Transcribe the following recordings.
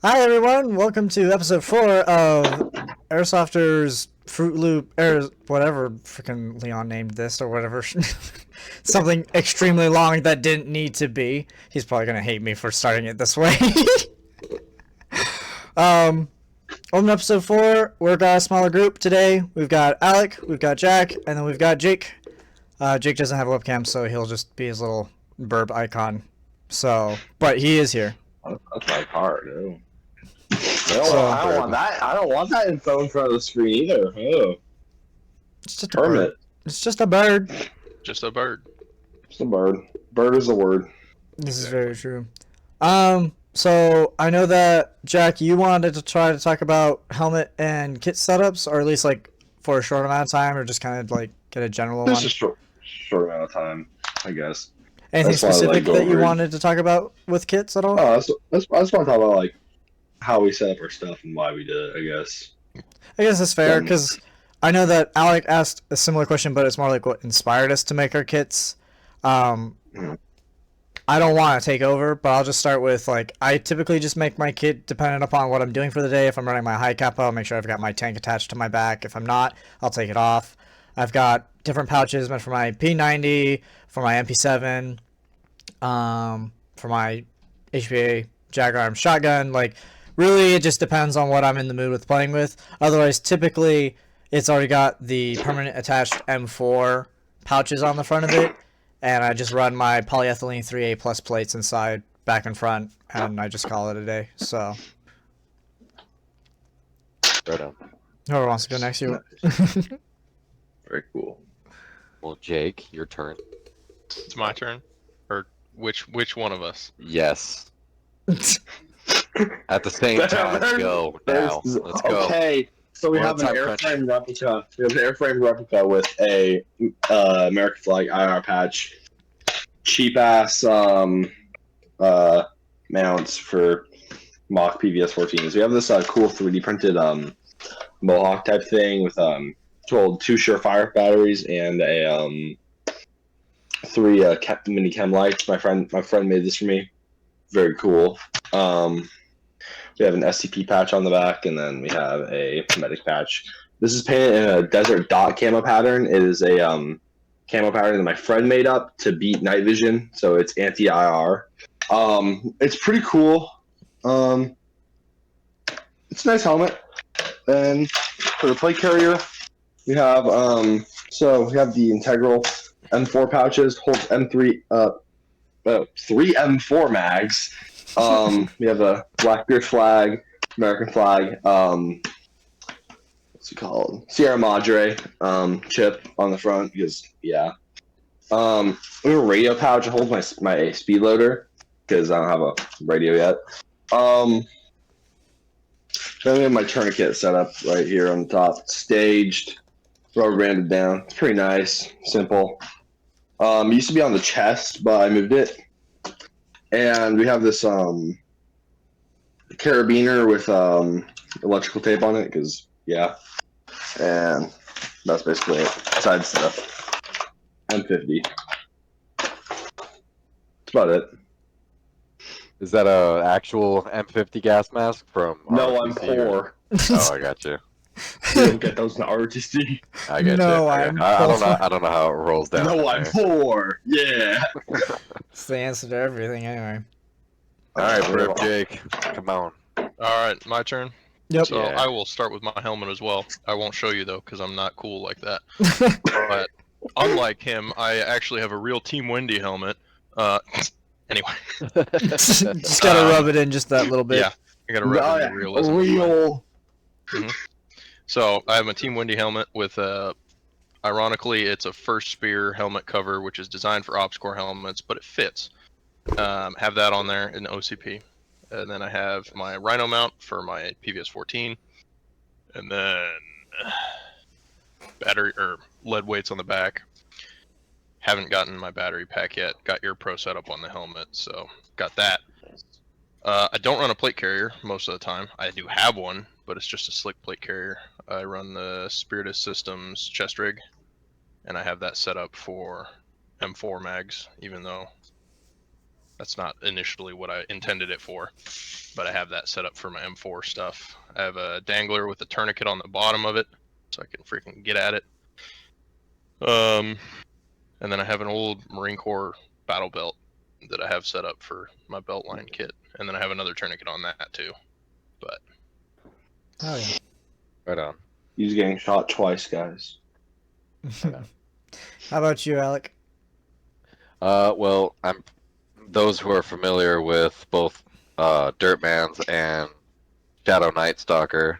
Hi everyone, welcome to episode 4 of Airsofters Fruit Loop Air whatever freaking Leon named this or whatever. Something extremely long that didn't need to be. He's probably gonna hate me for starting it this way. On episode 4, we've got a smaller group today. We've got Alec, we've got Jack, and then we've got Jake. Jake doesn't have a webcam, so he'll just be his little burb icon. So, but he is here. That's my card. Oh. I don't want that. I don't want that info in front of the screen either. Oh. It's just a bird. It's just a bird. Just a bird. Just a bird. Bird is a word. This is very true. So I know that Jack, you wanted to try to talk about helmet and kit setups, or at least like for a short amount of time, or just kind of like get a general one. Just a short amount of time, I guess. Anything specific that you wanted to talk about with kits at all? I just want to talk about like how we set up our stuff and why we did it. I guess. I guess that's fair because I know that Alec asked a similar question, but it's more like what inspired us to make our kits. I don't want to take over, but I'll just start with, like, I typically just make my kit dependent upon what I'm doing for the day. If I'm running my high cap, I'll make sure I've got my tank attached to my back. If I'm not, I'll take it off. I've got different pouches meant for my P90, for my MP7, for my HPA Jagger Arm shotgun. Like, really, it just depends on what I'm in the mood with playing with. Otherwise, typically, it's already got the permanent attached M4 pouches on the front of it. And I just run my polyethylene 3A plus plates inside, back and front, and I just call it a day. So, Right on. whoever wants to go next, you. Very cool. Well, Jake, your turn. It's my turn, or which one of us? Yes. At the same time, go now. Let's go. Okay, so we have an airframe replica. We have an airframe replica with a American flag IR patch, cheap ass mounts for mock PVS 14s. We have this cool 3D printed Mohawk type thing with 2 Surefire batteries and a 3 mini chem lights. My friend made this for me. Very cool. We have an SCP patch on the back, and then we have a medic patch. This is painted in a desert dot camo pattern. It is a camo pattern that my friend made up to beat night vision, so it's anti-IR. It's pretty cool. It's a nice helmet. And for the plate carrier, we have we have the integral M4 pouches, holds M3 3 M4 mags. We have a Blackbeard flag, American flag, what's it called? Sierra Madre chip on the front because yeah. We have a radio pouch that holds my speed loader because I don't have a radio yet. Then we have my tourniquet set up right here on the top, staged, rubber banded down. It's pretty nice, simple. It used to be on the chest, but I moved it. And we have this carabiner with electrical tape on it, because, yeah. And that's basically it, besides the M50. That's about it. Is that a actual M50 gas mask from No, ROTC I'm poor. Oh, I got you. You don't get those in ROTC. I get No, you. I'm I don't know how it rolls down. No, I'm poor. Yeah. It's the answer to everything, anyway. All right, Brave Jake, come on. All right, my turn. Yep. So Yeah. I will start with my helmet as well. I won't show you though, because I'm not cool like that. But unlike him, I actually have a real Team Wendy helmet. Anyway. Just gotta rub it in just that little bit. Yeah, I gotta rub it in realism. Real. So I have a Team Wendy helmet with ironically, it's a First Spear helmet cover, which is designed for OpsCore helmets, but it fits. Have that on there in OCP. And then I have my Rhino mount for my PVS 14. And then battery or lead weights on the back. Haven't gotten my battery pack yet. Got your pro setup on the helmet, so got that. I don't run a plate carrier most of the time. I do have one, but it's just a slick plate carrier. I run the Spiritus Systems chest rig, and I have that set up for M4 mags, even though That's not initially what I intended it for, but I have that set up for my M4 stuff. I have a dangler with a tourniquet on the bottom of it, so I can freaking get at it. And then I have an old Marine Corps battle belt that I have set up for my belt line kit, and then I have another tourniquet on that too. But Oh yeah. Right on. He's getting shot twice, guys. How about you, Alec? Well, those who are familiar with both Dirtmans and shadownightwlker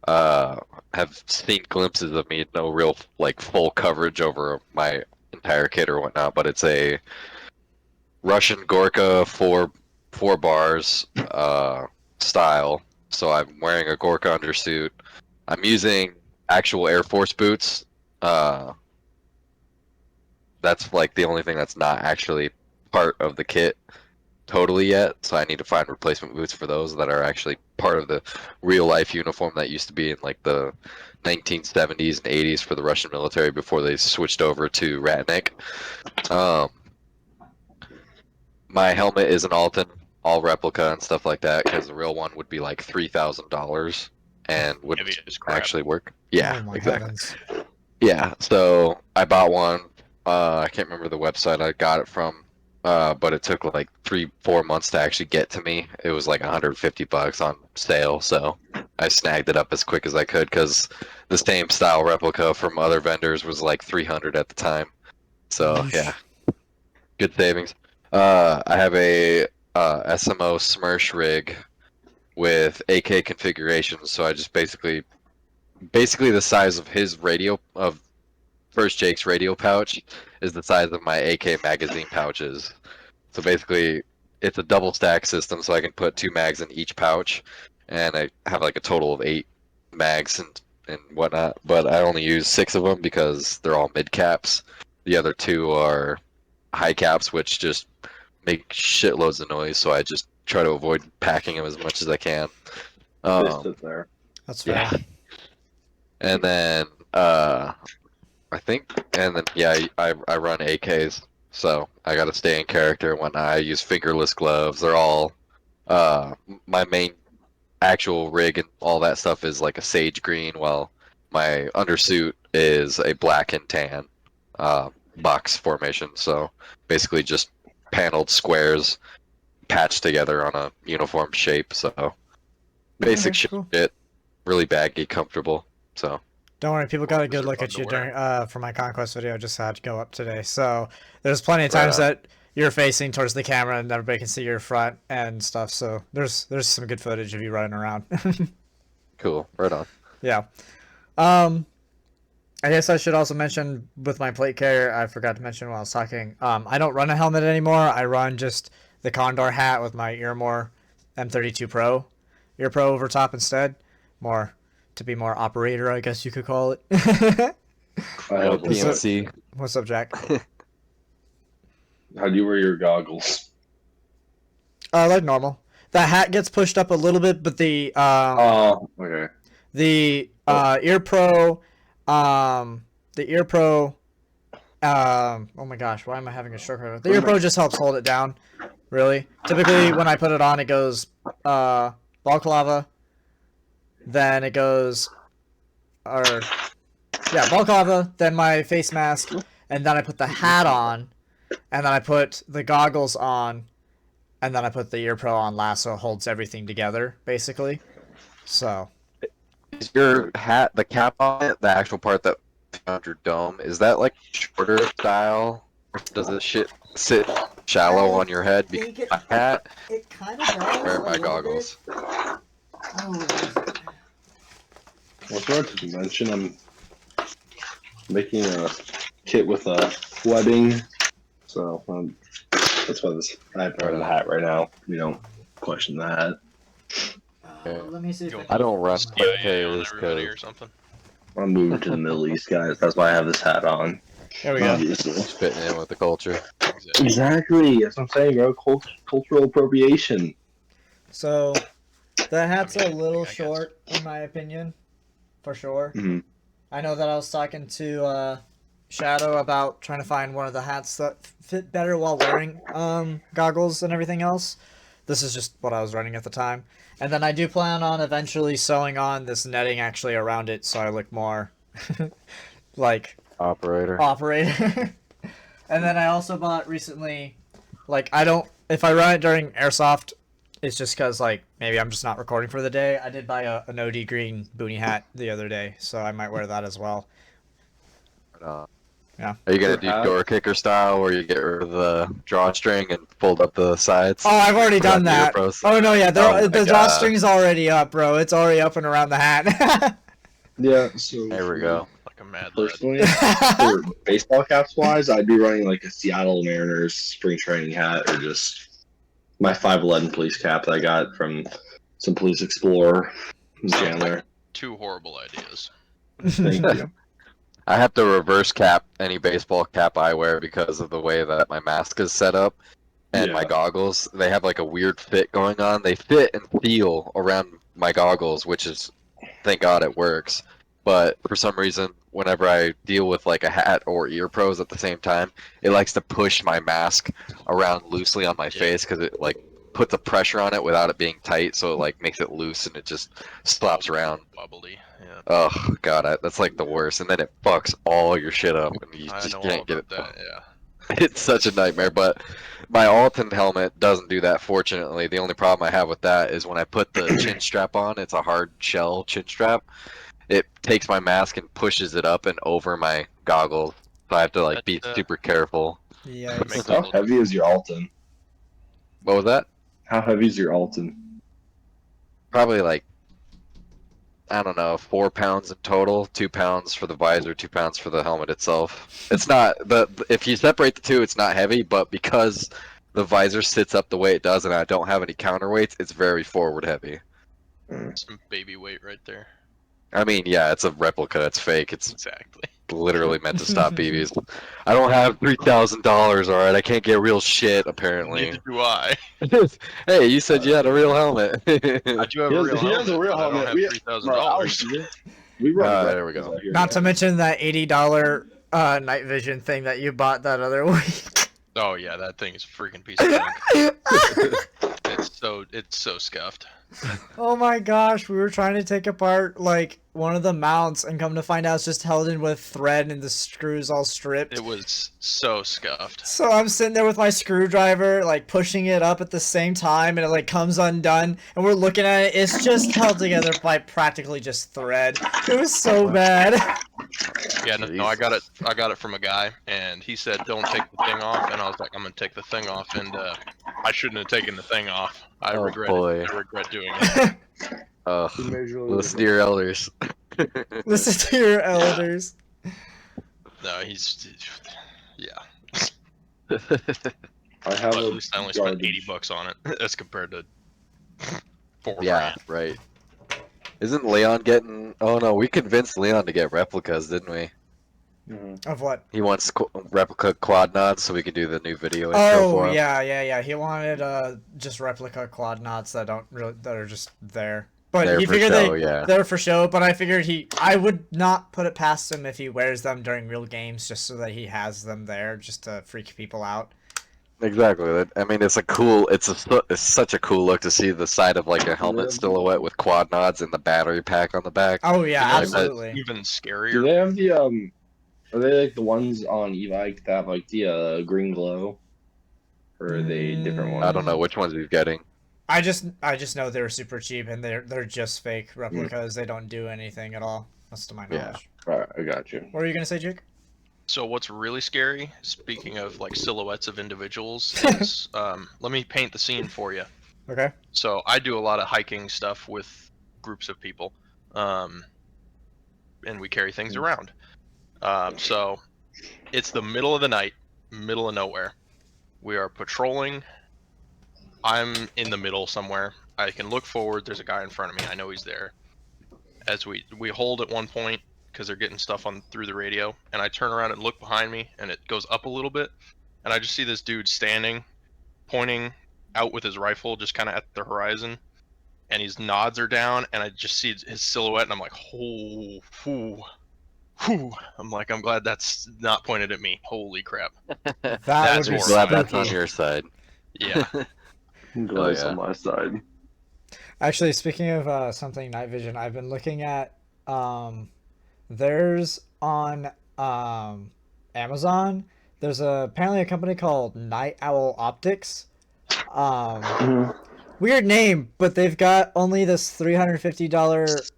have seen glimpses of me. No real like full coverage over my entire kit or whatnot, but it's a Russian Gorka four bars style. So I'm wearing a Gorka undersuit. I'm using actual Air Force boots. That's like the only thing that's not actually part of the kit totally yet. So I need to find replacement boots for those that are actually part of the real life uniform that used to be in like the 1970s and 80s for the Russian military before they switched over to Ratnik. My helmet is an Alton, all replica and stuff like that, because the real one would be like $3,000 and would heavy as crap. actually work. Yeah, Oh my exactly. heavens. Yeah, so I bought one. I can't remember the website I got it from, but it took like 3-4 months to actually get to me. It was like $150 on sale, so I snagged it up as quick as I could because the same style replica from other vendors was like $300 at the time. So Yeesh. yeah, good savings. I have a SMO Smersh rig with AK configurations, so I just basically the size of his radio of First Jake's radio pouch is the size of my AK magazine pouches. So basically, it's a double stack system, so I can put 2 mags in each pouch, and I have like a total of 8 mags and whatnot. But I only use 6 of them because they're all mid caps. The other 2 are high caps, which just make shitloads of noise. So I just try to avoid packing them as much as I can. Missed it there. That's fair. Yeah. And then I run AKs, so I gotta stay in character and whatnot. I use fingerless gloves. They're all my main actual rig and all that stuff is like a sage green, while my undersuit is a black and tan box formation. So basically just paneled squares patched together on a uniform shape. So basic Okay, cool. shit, really baggy, comfortable. So Don't worry, people got a good Those are look fun at to you wear. during for my conquest video. Just had to go up today, so there's plenty of Right times on. that you're facing towards the camera and everybody can see your front and stuff. So there's some good footage of you running around. cool, right on. Yeah. I guess I should also mention with my plate carrier, I forgot to mention while I was talking. I don't run a helmet anymore. I run just the Condor hat with my Earmore M32 Pro, Ear Pro over top instead. To be more operator, I guess you could call it. I Well, hope it's not. PNC. What's up, Jack? How do you wear your goggles? Like normal. The hat gets pushed up a little bit, but the Oh, okay. Ear Pro, the Ear Pro, oh my gosh, why am I having a stroke right now? The Ear Pro just helps hold it down, really. Typically, when I put it on, it goes balaclava, then it goes, balaclava, then my face mask, and then I put the hat on, and then I put the goggles on, and then I put the Ear Pro on last, so it holds everything together, basically. So. Is your hat, the cap on it, the actual part that around your dome, is that like shorter style? Or does this shit sit shallow on your head because think my hat? It kind of does. Or my goggles? Oh, Well, sorry to mention, I'm making a kit with a webbing, so that's why I wear the hat right now. You don't question the hat. let me see if You I want can... I don't run CIA plate on carriers everybody because or something. I'm moving to the Middle East, guys. That's why I have this hat on. There we go. Obviously. it's fitting in with the culture. Exactly. That's what I'm saying, bro. Cultural appropriation. So, the hat's a little I guess. short, in my opinion, for sure. Mhm. I know that I was talking to Shadow about trying to find one of the hats that fit better while wearing goggles and everything else. This is just what I was running at the time. And then I do plan on eventually sewing on this netting actually around it so I look more like Operator. operator. And then I also bought recently, like, I don't, if I run it during airsoft, it's just because, like, maybe I'm just not recording for the day. I did buy an OD green boonie hat the other day, so I might wear that as well. Yeah. Are you gonna Your do hat? door kicker style where you get rid of the drawstring and fold up the sides? Oh, I've already done Without that. the ear pros? Oh, no, yeah, Oh my the God. drawstring's already up, bro. It's already up and around the hat. Yeah, so There we go. Like a mad lad. personally, for baseball caps wise, I'd be running like a Seattle Mariners spring training hat or just my 511 police cap that I got from some police explorer in Sounds Chandler. Two horrible ideas. Thank you. I have to reverse cap any baseball cap I wear because of the way that my mask is set up and my Yeah. goggles. They have like a weird fit going on. They fit and feel around my goggles, which is, thank God it works. But for some reason, whenever I deal with like a hat or ear pros at the same time, it likes to push my mask around loosely on my face because it like puts a pressure on it without it being tight, so it like makes it loose and it just slaps around. Bubbly. Yeah. Oh God, that's like the worst. And then it fucks all your shit up, and you I just know all can't get it. about that. Yeah. It's such a nightmare. But my Alton helmet doesn't do that. Fortunately, the only problem I have with that is when I put the chin strap on. It's a hard shell chin strap. It takes my mask and pushes it up and over my goggles, so I have to like be That, super careful. Yikes. makes How it heavy is your Alton? What was that? How heavy is your Alton? Probably like, I don't know, 4 pounds in total. 2 pounds for the visor, 2 pounds for the helmet itself. It's not if you separate the two, it's not heavy, but because the visor sits up the way it does, and I don't have any counterweights, it's very forward heavy. some baby weight right there. I mean, yeah, it's a replica. It's fake. It's Exactly. literally meant to stop BBs. I don't have $3,000. All right, I can't get real shit. Apparently. Neither do I. Hey, you said you had a real helmet. I do have He a has- real he has helmet. a real but I helmet. don't We- have $3,000. Bro, Alex, we run There we go. out here. Not to mention that $80 night vision thing that you bought that other week. Oh yeah, that thing is a freaking piece of junk. It's so scuffed. Oh my gosh, we were trying to take apart like one of the mounts and come to find out it's just held in with thread and the screws all stripped. It was so scuffed. So I'm sitting there with my screwdriver, like pushing it up at the same time, and it like comes undone, and we're looking at it. It's just held together by practically just thread. It was so bad. Yeah, no, I got it from a guy, and he said, "Don't take the thing off," and I was like, "I'm gonna take the thing off," and I shouldn't have taken the thing off. I Oh, regret boy. it. I regret doing it. Ugh. Listen to your elders. Listen to your elders. No, yeah. I have But a at least I only spent garbage. $80 on it as compared to $4 Yeah, grand. right. Isn't Leon getting? Oh no, we convinced Leon to get replicas, didn't we? Mhm. Of what? He wants replica quad nods so we can do the new video intro for Oh him. yeah. He wanted just replica quad knots that are just there. But There he for figured show, yeah. they're for show. But I figured I would not put it past him if he wears them during real games, just so that he has them there, just to freak people out. Exactly. I mean, it's it's such a cool look to see the side of like a helmet Yeah. silhouette with quad nods and the battery pack on the back. Oh yeah, You know, absolutely. Even Do scarier. they have the Are they like the ones on e-bike that have like the green glow, or are they different ones? I don't know which ones he's getting. I just know they're super cheap and they're just fake replicas. They don't do anything at all. That's to my Yeah. knowledge. Right, I got you. What were you gonna say, Jake? So what's really scary, speaking of like silhouettes of individuals, is let me paint the scene for you. Okay. So I do a lot of hiking stuff with groups of people, and we carry things around. So it's the middle of the night, middle of nowhere. We are patrolling. I'm in the middle somewhere. I can look forward. There's a guy in front of me. I know he's there. As we hold at one point because they're getting stuff on through the radio, and I turn around and look behind me, and it goes up a little bit, and I just see this dude standing, pointing out with his rifle, just kind of at the horizon, and his nods are down, and I just see his silhouette, and I'm like, oh, whoo, Whew, I'm like, I'm glad that's not pointed at me. Holy crap. That That's would be horrifying. Glad that's on spooky. your side. Yeah. Glad yeah. on my side. Actually, speaking of something night vision, I've been looking at there's on Amazon. There's apparently a company called Night Owl Optics. Mhm. Weird name, but they've got only this $350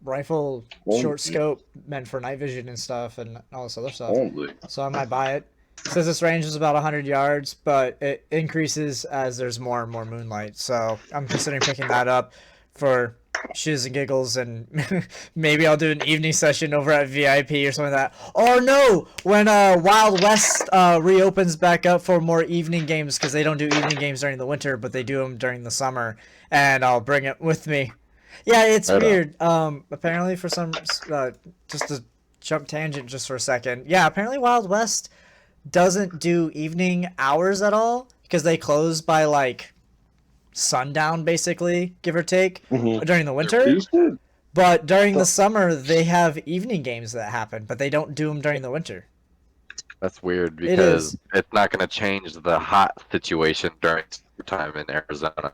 rifle short scope meant for night vision and stuff and all this other stuff. Only. So I might buy it. It says this range is about 100 yards, but it increases as there's more and more moonlight. So I'm considering picking that up for shiz and giggles, and maybe I'll do an evening session over at VIP or something like that. Or no, when Wild West reopens back up for more evening games, because they don't do evening games during the winter, but they do them during the summer, and I'll bring it with me. Yeah, it's Right on. weird. Apparently for some, just to jump tangent just for a second. Yeah, apparently Wild West doesn't do evening hours at all because they close by like sundown, basically, give or take, Mhm. during the winter. They used to- But during the summer, they have evening games that happen, but they don't do them during the winter. That's weird It because is. it's not going to change the hot situation during time in Arizona.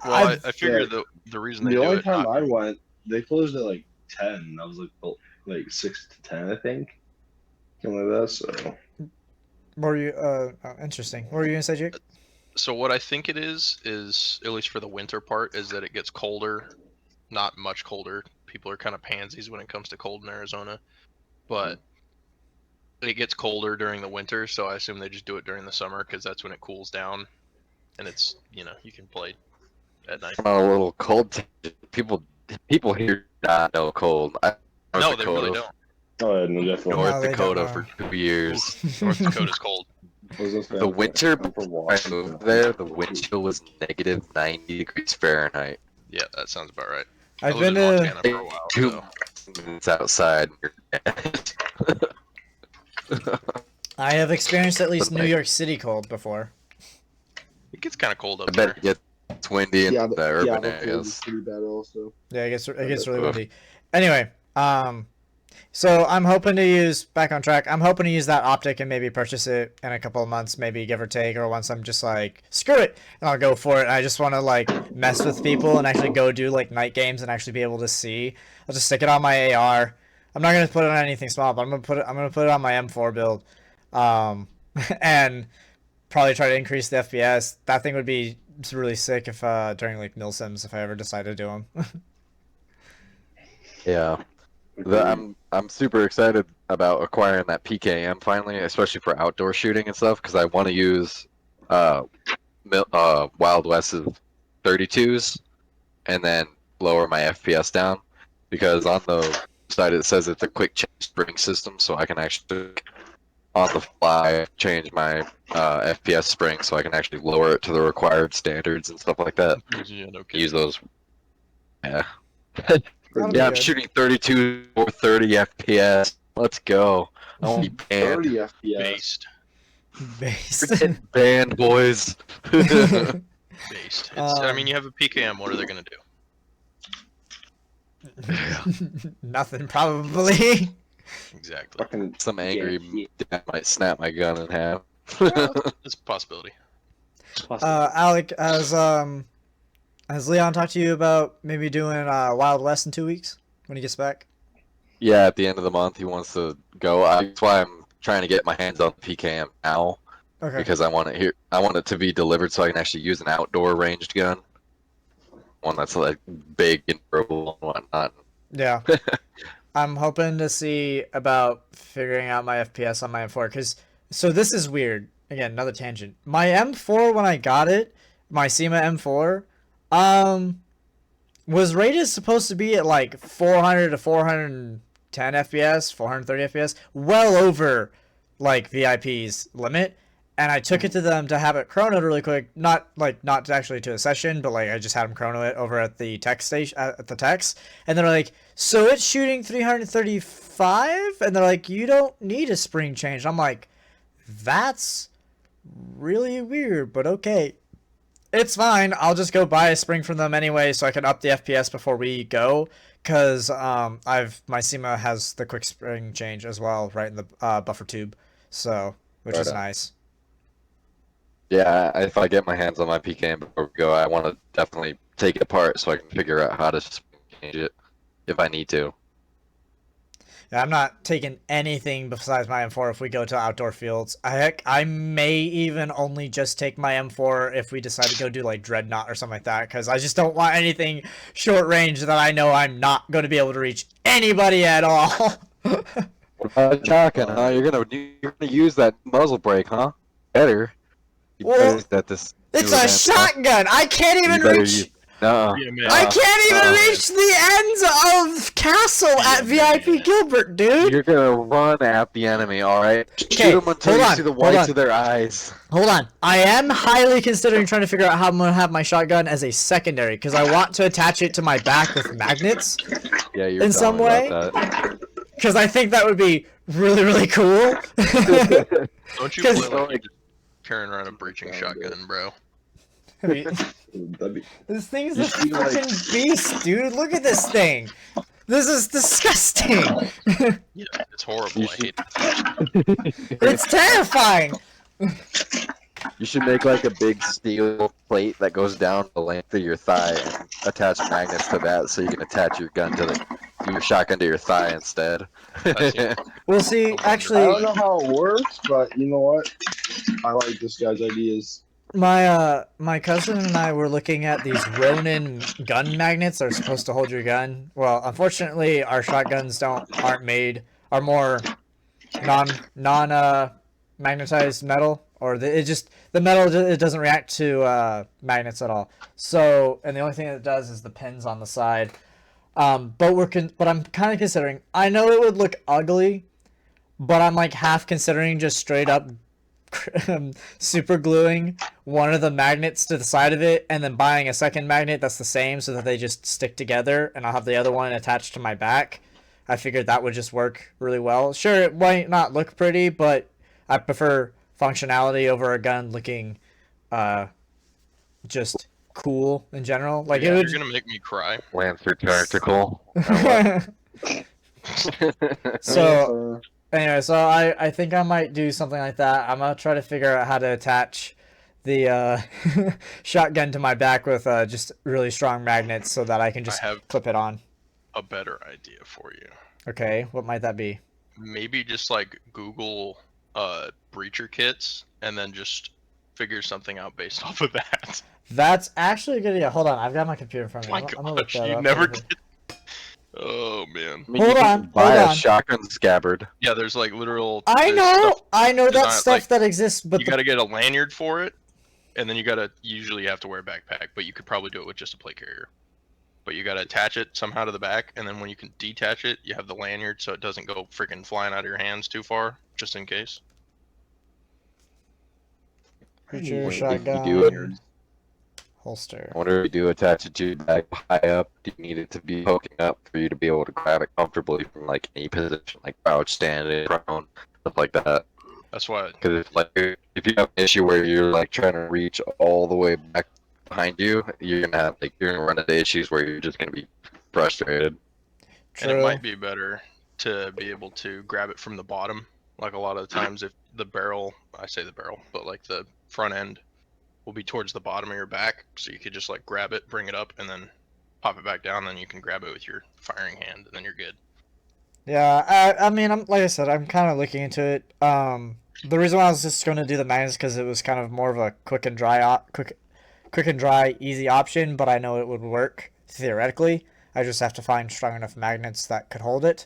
Well, I've- I figured the reason they The do only it. time I went, they closed at like 10. I was like 6 to 10, I think. Something like that. So What were you? Interesting. What were you gonna say, Jake? So what I think it is at least for the winter part, is that it gets colder, not much colder. People are kind of pansies when it comes to cold in Arizona, but it gets colder during the winter. So I assume they just do it during the summer because that's when it cools down, and it's you can play at night. On a little cold, people here not know cold. No, they really don't. oh yeah, no, definitely. North No, they Dakota don't for 2 years. North Dakota's cold. The winter before I moved there, the wind chill was negative 90 degrees Fahrenheit. Yeah, that sounds about right. I've I been lived in to. Montana for a while. Two So. minutes outside. And you're dead. I have experienced at least But New like- York City cold before. It gets kind of cold I up bet there. it gets windy in the urban the cold is areas. pretty bad also. Yeah, it gets really Ugh. windy. Anyway, so I'm hoping to use, back on track, I'm hoping to use that optic and maybe purchase it in a couple of months, maybe give or take, or once I'm just like, screw it, and I'll go for it. I just want to like mess with people and actually go do like night games and actually be able to see. I'll just stick it on my AR. I'm not gonna put it on anything small, but I'm gonna put it on my M4 build, and probably try to increase the FPS. That thing would be really sick if during like mil sims if I ever decide to do them. Yeah. I'm super excited about acquiring that PKM finally, especially for outdoor shooting and stuff, because I want to use Wild West's 32s and then lower my FPS down, because on the side it says it's a quick change spring system, so I can actually on the fly change my FPS spring, so I can actually lower it to the required standards and stuff like that. Yeah, no kidding. Use those. Yeah. That'll be Yeah, I'm good. shooting 32 or 30 FPS. Let's go. I want to be banned. 30 FPS. Based. Based. We're getting banned, boys. Based. It's, I Um, mean, you have a PKM. What are they gonna do? Nothing, probably. Exactly. Fucking Some angry yeah. dad might snap my gun in half. It's a possibility. Alec, has Leon talked to you about maybe doing Wild West in 2 weeks when he gets back? Yeah, at the end of the month he wants to go. That's why I'm trying to get my hands on the PKM now, Okay. because I want it here. I want it to be delivered so I can actually use an outdoor ranged gun, one that's like big and durable and whatnot. Yeah. I'm hoping to see about figuring out my FPS on my M4, because so this is weird. Again, another tangent. My M4 when I got it, my SEMA M4, was rated supposed to be at like 400 to 410 FPS, 430 FPS, well over like VIP's limit. And I took it to them to have it chronoed really quick, not actually to a session, but like I just had them chrono it over at the tech station at the techs, and they're like, so it's shooting 335, and they're like, you don't need a spring change. I'm like, that's really weird, but okay. It's fine. I'll just go buy a spring from them anyway, so I can up the FPS before we go. Cause my SEMA has the quick spring change as well, right in the buffer tube, so which Right is on. nice. Yeah, if I get my hands on my PKM before we go, I want to definitely take it apart so I can figure out how to change it if I need to. Yeah, I'm not taking anything besides my M4 if we go to outdoor fields. Heck, I may even only just take my M4 if we decide to go do like Dreadnought or something like that, because I just don't want anything short range that I know I'm not going to be able to reach anybody at all. What about shotgun, huh? You're gonna use that muzzle brake, huh? Better. You Well, better at this it's new a event, huh? shotgun. I can't You even better reach. use. No. Yeah, man. I can't even uh-uh. reach the ends of Castle at VIP Gilbert, dude. You're gonna run at the enemy, alright? Okay, Shoot them until hold you on, see the hold whites on. of their eyes. Hold on. I am highly considering trying to figure out how I'm going to have my shotgun as a secondary, because I want to attach it to my back with magnets, Yeah, you're in some way. about that. because I think that would be really, really cool. Don't you 'Cause- play like you're just carrying around a breaching shotgun, bro? I mean, That'd be, this thing's You a should be like- fucking beast, dude. Look at this thing. This is disgusting. Yeah, it's horrible. You I hate it. It's terrifying. You should make like a big steel plate that goes down the length of your thigh and attach magnets to that so you can attach your gun to your shotgun to your thigh instead. That seems We'll see. I don't Actually, know how it works, but you know what? I like this guy's ideas. my cousin and I were looking at these Ronin gun magnets that are supposed to hold your gun. Well, unfortunately, our shotguns are more non magnetized metal, or the metal it doesn't react to magnets at all. So, and the only thing that it does is the pins on the side. But I'm kind of considering. I know it would look ugly, but I'm like half considering just straight up super gluing one of the magnets to the side of it and then buying a second magnet that's the same so that they just stick together, and I'll have the other one attached to my back. I figured that would just work really well. Sure, it might not look pretty, but I prefer functionality over a gun looking just cool in general. Like Yeah, it would you're gonna make me cry. Lancer tactical. So anyway, so I think I might do something like that. I'm gonna try to figure out how to attach the shotgun to my back with just really strong magnets so that I can just have- clip it on. A better idea for you. Okay, what might that be? Maybe just like Google breacher kits and then just figure something out based off of that. That's actually a good idea. Hold on, I've got my computer in front of me. My I'm gonna look gosh, that you up never real quick. get. Oh man. I mean, Hold you on, can buy hold a on. shotgun scabbard. Yeah, there's like literal. I there's know, stuff- I know that design- stuff like, that exists, but you gotta get a lanyard for it, and then usually have to wear a backpack, but you could probably do it with just a plate carrier. But you gotta attach it somehow to the back, and then when you can detach it, you have the lanyard so it doesn't go freaking flying out of your hands too far, just in case. Creature, If you shotgun, do it, holster. I wonder if you do attach it to your back high up. Do you need it to be poking up for you to be able to grab it comfortably from like any position, like crouch, standing, prone, stuff like that? That's why. Because if you have an issue where you're like trying to reach all the way back behind you, you're gonna run into issues where you're just gonna be frustrated. And it True. might be better to be able to grab it from the bottom. Like a lot of the times, if the barrel, I say the barrel, but like the front end will be towards the bottom of your back, so you could just like grab it, bring it up, and then pop it back down. Then you can grab it with your firing hand, and then you're good. Yeah, I mean, like I said, I'm kind of looking into it. The reason why I was just going to do the magnets because it was kind of more of a quick and dry, easy option. But I know it would work theoretically. I just have to find strong enough magnets that could hold it.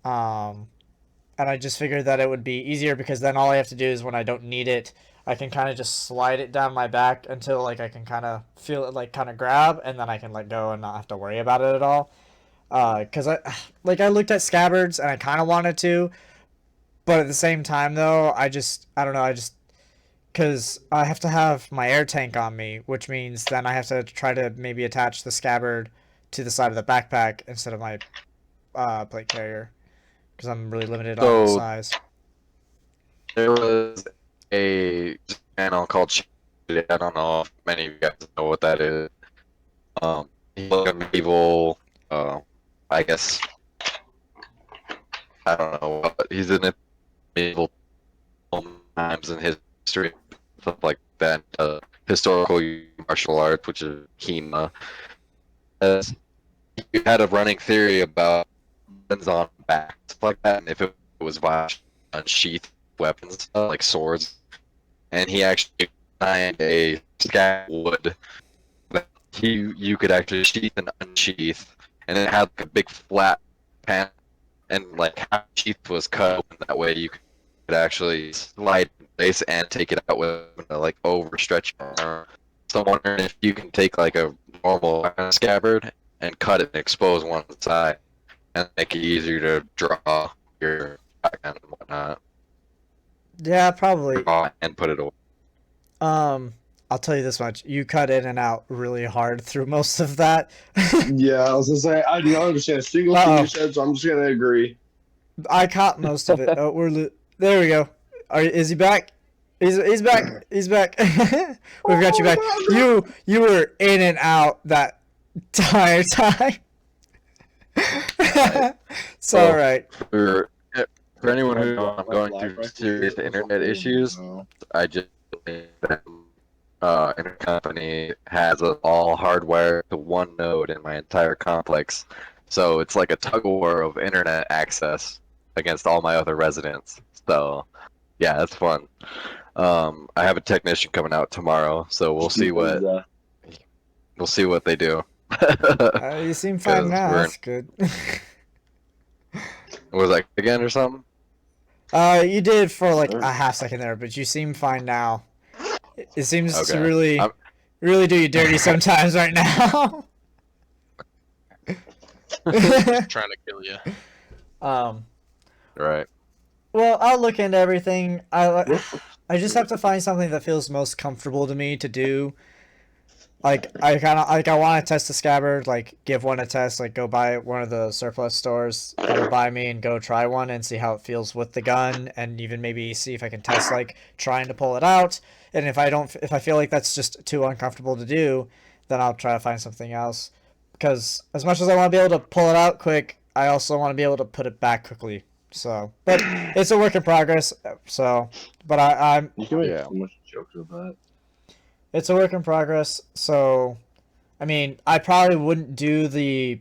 And I just figured that it would be easier because then all I have to do is when I don't need it, I can kind of just slide it down my back until like I can kind of feel it like kind of grab, and then I can let go and not have to worry about it at all. Because I looked at scabbards and I kind of wanted to, but at the same time though, I don't know, because I have to have my air tank on me, which means then I have to try to maybe attach the scabbard to the side of the backpack instead of my plate carrier, because I'm really limited on the So- size. There was a channel called I don't know if many of you guys know what that is. He's like a medieval, I guess, I don't know, but he's in a medieval times in history, stuff like that. Historical martial arts, which is HEMA. You had a running theory about weapons on back, stuff like that, and if it was violent, unsheathed weapons, like swords, and he actually designed a scab wood that you could actually sheath and unsheath, and it had like a big flat pan, and like half the sheath was cut open. That way you could actually slide in place and take it out with like overstretch your arm. So I'm wondering if you can take like a normal scabbard and cut it and expose one side, and make it easier to draw your shotgun and whatnot. Yeah, probably. Draw and put it away. I'll tell you this much: you cut in and out really hard through most of that. Yeah, I was gonna say I do not understand a single thing you said, so I'm just gonna agree. I caught most of it. Oh, there we go. Is he back? He's back. He's back. We've got you back. You were in and out that entire time. It's all right. For anyone who knows I'm going through serious internet issues, I just internet company has all hardware to one node in my entire complex, so it's like a tug of war of internet access against all my other residents. So yeah, that's fun. I have a technician coming out tomorrow, so we'll see what they do. You seem fine now. That's good. Was that again or something? You did for like a half second there, but you seem fine now. It seems to really do you dirty sometimes right now. Trying to kill you. Right. Well, I'll look into everything. I just have to find something that feels most comfortable to me to do. Like I want to test the scabbard, like give one a test, like go buy one of the surplus stores that'll buy me and go try one and see how it feels with the gun, and even maybe see if I can test like trying to pull it out. And if I feel like that's just too uncomfortable to do, then I'll try to find something else. Because as much as I want to be able to pull it out quick, I also want to be able to put it back quickly. So, but it's a work in progress. So, but I'm. You can make so much jokes with that. It's a work in progress, so, I mean, I probably wouldn't do the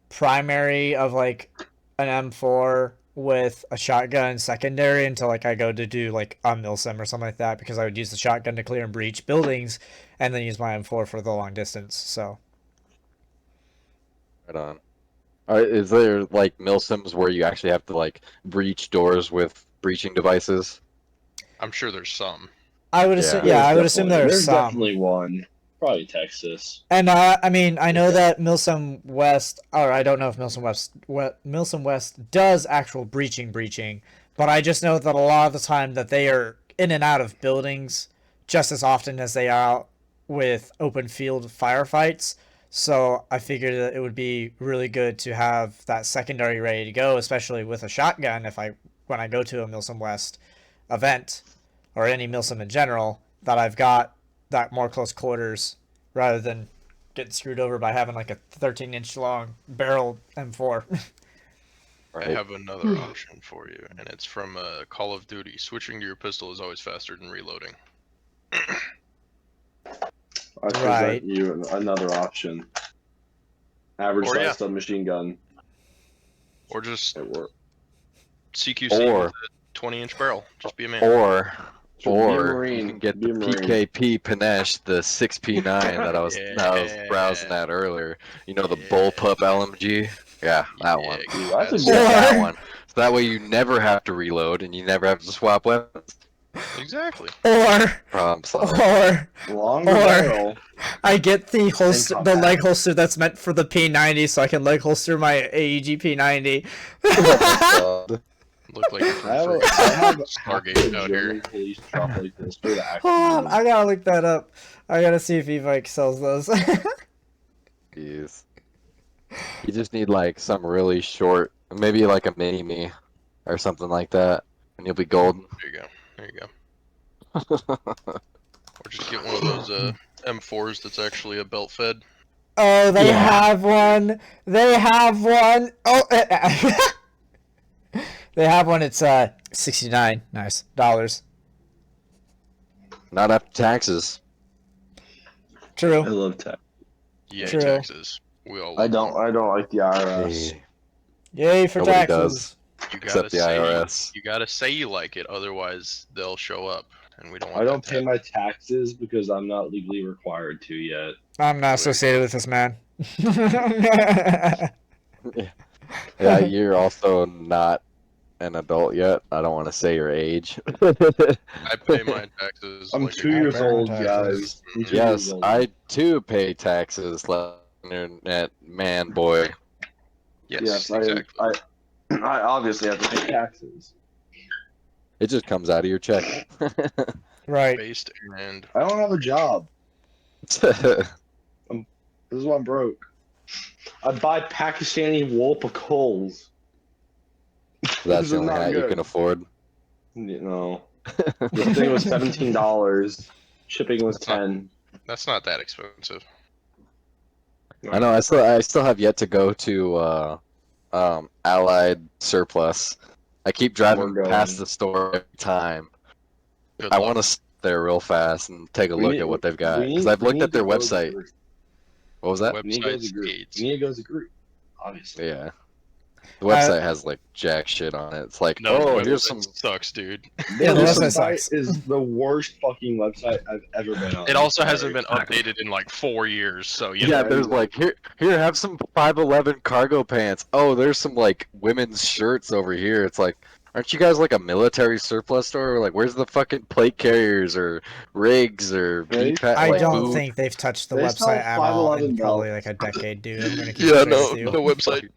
primary of, like, an M4 with a shotgun secondary until, like, I go to do, like, a milsim or something like that, because I would use the shotgun to clear and breach buildings, and then use my M4 for the long distance, so. Right on. Is there, like, milsims where you actually have to, like, breach doors with breaching devices? I'm sure there's some. I would assume, yeah, I would assume there's some. Definitely one. Probably Texas. And I mean, I know that Milsom West, or I don't know if Milsom West does actual breaching, but I just know that a lot of the time that they are in and out of buildings just as often as they are out with open field firefights. So I figured that it would be really good to have that secondary ready to go, especially with a shotgun when I go to a Milsom West event. Or any milsim in general, that I've got that more close quarters rather than getting screwed over by having like a 13-inch long barrel M4. Right. I have another option for you, and it's from Call of Duty. Switching to your pistol is always faster than reloading. I present you another option. Average size submachine gun. Or just CQC with a 20-inch barrel. Just be a man. Or you can get the PKP Panache, the 6P9 that I was browsing at earlier. You know, the bullpup LMG? Yeah, that one. That one. So that way you never have to reload and you never have to swap weapons. Exactly. Or I get the holster, the leg holster that's meant for the P90, so I can leg holster my AEG P90. Look like you're from Stargate out here. Hold on, I gotta look that up. I gotta see if e-bike sells those. Jeez. You just need like some really short, maybe like a mini-me or something like that, and you'll be golden. There you go. Or just get one of those M4s that's actually a belt fed. Oh, they have one. They have one. Oh, they have one. It's $69 nice dollars. Not after taxes. I True. love tech. Yeah, True. taxes. We all I love don't like the IRS. Hey, Yay for Nobody taxes. does. them. You Except the IRS. You gotta say you like it, otherwise they'll show up, and we don't want I don't that to pay happen. my taxes because I'm not legally required to yet. I'm not associated with this man. Yeah, you're also not an adult yet. I don't want to say your age. I pay my taxes. I'm like 2 a years pay my old, taxes. guys. I'm 2 years Yes, old. I too pay taxes, like internet man boy. Yes, I, exactly. I obviously have to pay taxes. It just comes out of your check. Right. Based and I don't have a job. This is why I'm broke. I buy Pakistani wool coals. That's This the is only not hat you good. can afford. You know, this thing was $17. Shipping was That's not- 10. that's not that expensive. I know. I still have yet to go to Allied Surplus. I keep driving We're going. past the store every time. Good I luck. want to sit there real fast and take a We look need- at what they've got we because need- I've we looked need at their to go as a website. group. What was that? We need to go as a Website's group. AIDS. We need to go as a group. Obviously. Yeah. The website has like jack shit on it. It's like, No, oh, the here's website some. sucks, dude. Yeah, the This website site sucks. is the worst fucking website I've ever been on. It also Sorry. hasn't been updated in like 4 years, so you Yeah, know. there's like here have some 511 cargo pants. Oh, there's some like women's shirts over here. It's like, aren't you guys like a military surplus store? Like, where's the fucking plate carriers or rigs or Right? PPAP, I like don't food? think they've touched the They sell website at all in 511 probably belts. like a decade, dude. I'm gonna keep it Yeah, straight no, with you. the website.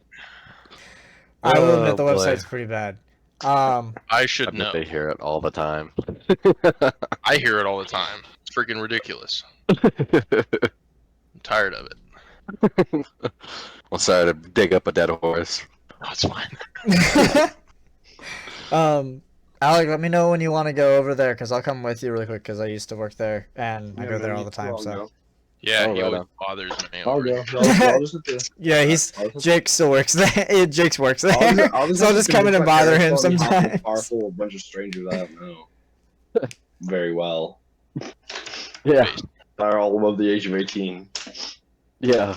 I will admit Oh, the boy. website's pretty bad. I I should bet know. they hear it all the time. I hear it all the time. It's freaking ridiculous. I'm tired of it. Well, sorry to dig up a dead horse. No, it's fine. Alec, let me know when you want to go over there, because I'll come with you really quick, because I used to work there, and I go there all the time, so. Yeah, Oh, he right always on. bothers me. I'll over go. it. I'll just sit there. Yeah, Jake still works there. Jake's works there. I'll So I'll just come in and bother him sometimes. Car full of a bunch of strangers I don't know very well. Yeah, They're all above the age of 18. yeah,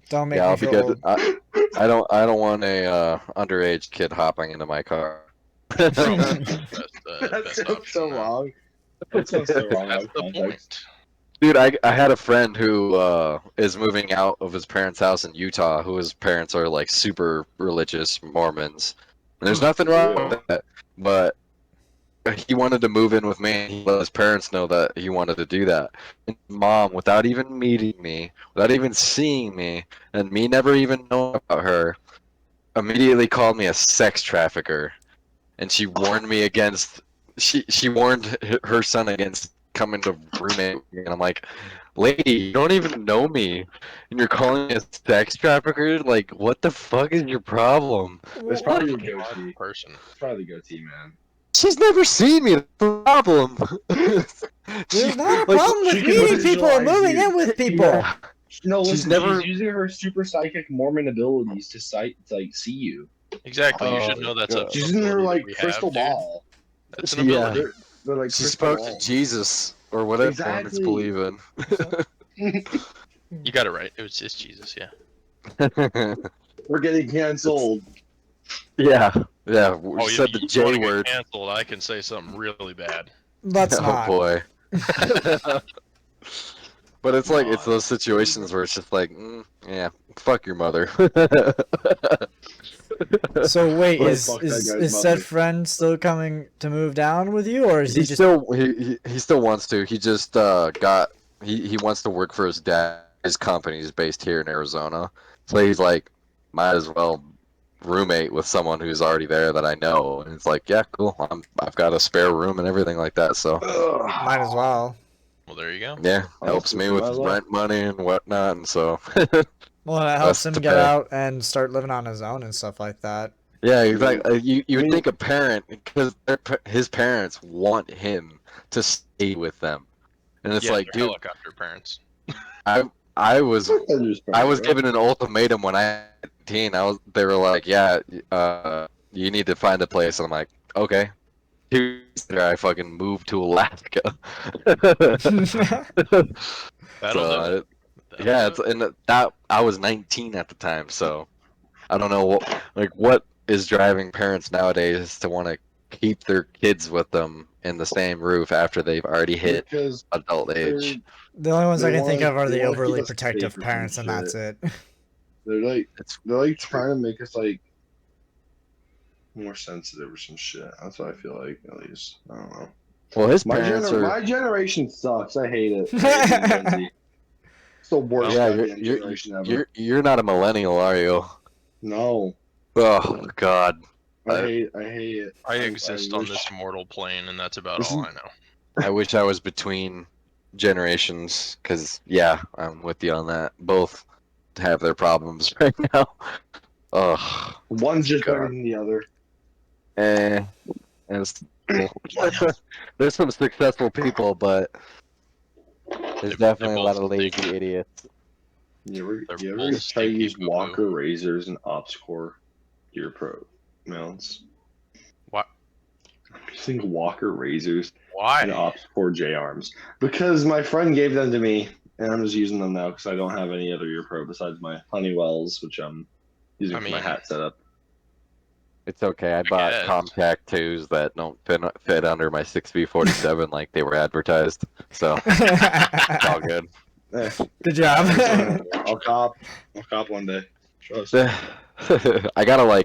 Don't make yeah. me I'll be feel good. old. I don't want a underage kid hopping into my car. Probably the That best sounds option so there. wrong. That sounds so wrong. That's out of the context. point. Dude, I had a friend who is moving out of his parents' house in Utah, who his parents are like super religious Mormons. And there's nothing wrong with that, but he wanted to move in with me. He let his parents know that he wanted to do that. And mom, without even meeting me, without even seeing me, and me never even knowing about her, immediately called me a sex trafficker. And she warned me against. She warned her son against coming to roommate with me, and I'm like, lady, you don't even know me, and you're calling me a sex trafficker? Like, what the fuck is your problem? It's probably your Fucking odd goatee. person. It's probably the goatee, man. She's never seen me. That's the problem. There's not a Like, problem with she can meeting people and visualize moving you. in with people. Yeah. No, She's listen, never- she's using her super psychic Mormon abilities to see you. Exactly. You should Oh, know that's a. God. She's using her ability like we have, crystal dude. ball. That's an Yeah. ability. They're like She crystal spoke to balls. Jesus or whatever Exactly. Mormons believe You got it right. It was just Jesus. Yeah. in. We're getting canceled. Yeah, yeah. We Oh, said you the wanna J get word. canceled. I can say something really bad. Let's Oh not. boy. But it's like it's God. those situations where it's just like, yeah, fuck your mother. So wait, Like, is fuck that is, guy's is said mother. friend still coming to move down with you, or is he he just? still he still wants to. He just got he wants to work for his dad. His company is based here in Arizona, so he's like, might as well roommate with someone who's already there that I know. And it's like, yeah, cool. I've got a spare room and everything like that. So Might as well. Well, there you go. yeah, Oh, helps me might with as well. rent money and whatnot. And so Well, that helps Us him to get pay. out and start living on his own and stuff like that. yeah, exactly. You would mean- think a parent, because his parents want him to stay with them. And it's Yeah, like, they're dude, helicopter parents. I was given an ultimatum when I was 18. They were like, yeah, you need to find a place. And I'm like, okay. 2 weeks later, I fucking moved to Alaska. That'll So, do it. That'll yeah, do it. and that I was 19 at the time, so I don't know what is driving parents nowadays to want to keep their kids with them in the same roof after they've already hit Because adult age. The only ones I They can think wanna- of are they the wanna keep overly us protective safe or some parents, and that's shit. it. It's They're like trying to make us like more sensitive or some shit. That's what I feel like, at least. I don't know. well, his parents are. My generation sucks. I hate it. I hate Gen Z. It's the worst Yeah, goddamn generation ever. you're not a millennial, are you? No, Oh God. I hate it. I exist on wish- this mortal plane, and that's about This all is- I know. I wish I was between generations, because yeah, I'm with you on that. Both have their problems right now. Ugh. One's just better God. than the other. And it's, there's some successful people, but there's definitely a lot of both lazy think- idiots. You They're ever both try to stinky use boo-boo. Walker razors and Ops Core gear pro mounts? What? I think Walker razors and Why? Ops Core J arms because my friend gave them to me, and I'm just using them now because I don't have any other ear pro besides my Honeywells, which I'm using I for my mean- hat setup. It's okay. I bought guess. Comtac 2s that don't fit under my 6B47 like they were advertised. So it's all good. Eh, Good job. I'll cop one day. Trust. I gotta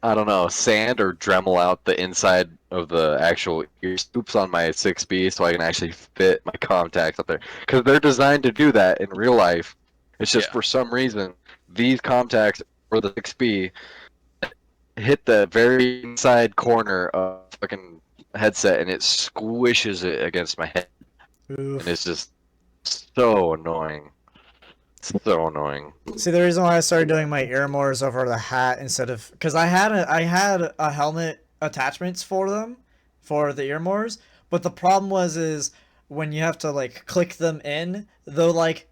I don't know, sand or Dremel out the inside of the actual ear scoops on my 6B so I can actually fit my contacts up there. Because they're designed to do that in real life. It's just Yeah. for some reason, these contacts for the 6B hit the very inside corner of fucking headset and it squishes it against my head. Oof. And it's just so annoying. So annoying. See, the reason why I started doing my ear mores over the hat instead of because I had a helmet attachments for them for the ear mores, but the problem is when you have to like click them in, though like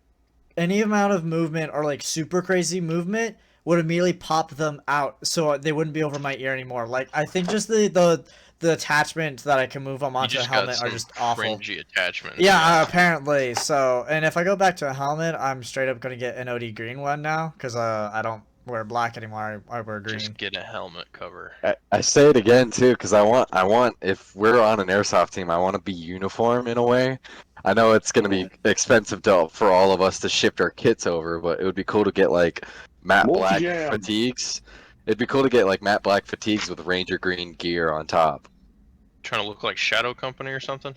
any amount of movement or like super crazy movement would immediately pop them out, so they wouldn't be over my ear anymore. Like I think just the attachment that I can move them You onto the just got helmet some are just awful. cringy attachments. Yeah, apparently. So, and if I go back to a helmet, I'm straight up gonna get an OD green one now because I don't wear black anymore. I wear green. Just get a helmet cover. I say it again too because I want if we're on an airsoft team, I want to be uniform in a way. I know it's gonna be expensive for all of us to shift our kits over, but it would be cool to get like matte black Multi-jam. fatigues. It'd be cool to get like matte black fatigues with Ranger green gear on top. Trying to look like Shadow Company or something?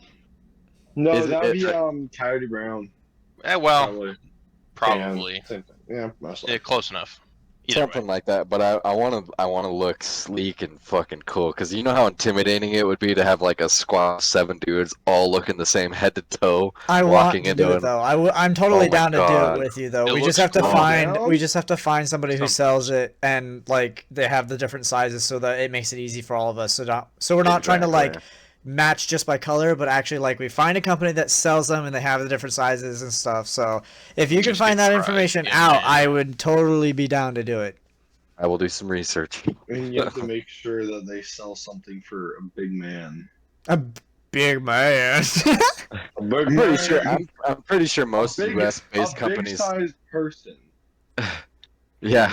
No, Is that would be it- Coyote Brown. Well, probably. Same thing. Yeah, most Yeah, likely. close enough. Either Something way. like that, but I want to look sleek and fucking cool because you know how intimidating it would be to have like a squad of 7 dudes all looking the same head to toe. I walking want to into do it an- though. I'm totally Oh my down to do God. it with you though. It We just looks have to cool. find Down? we just have to find somebody who Sometimes. sells it and like they have the different sizes so that it makes it easy for all of us. So we're not trying to like Exactly. match just by color, but actually like we find a company that sells them and they have the different sizes and stuff. So if you can Just find get that tried, information yeah, out, man. I would totally be down to do it. I will do some research. And you have to make sure that they sell something for a big man. A big man. A big I'm pretty sure. I'm pretty sure most U.S. based a companies. big-sized person. Yeah,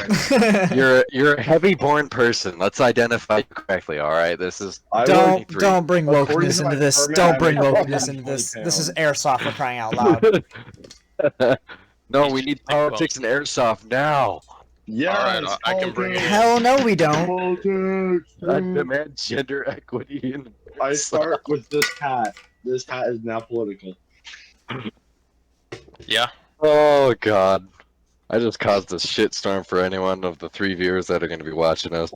you're a heavy-born person. Let's identify you correctly. All right, this is I don't 23. don't bring According wokeness to into my this. permit, Don't I bring weigh wokeness 120 into this. This is pounds. airsoft for crying out loud. No, He's we just need thick politics and airsoft now. Yes, Alright, I can bring it. Hell no, we don't. Politics. I demand gender equity in I start with this hat. This hat is now political. Yeah. Oh God, I just caused a shitstorm for anyone of the 3 viewers that are going to be watching us.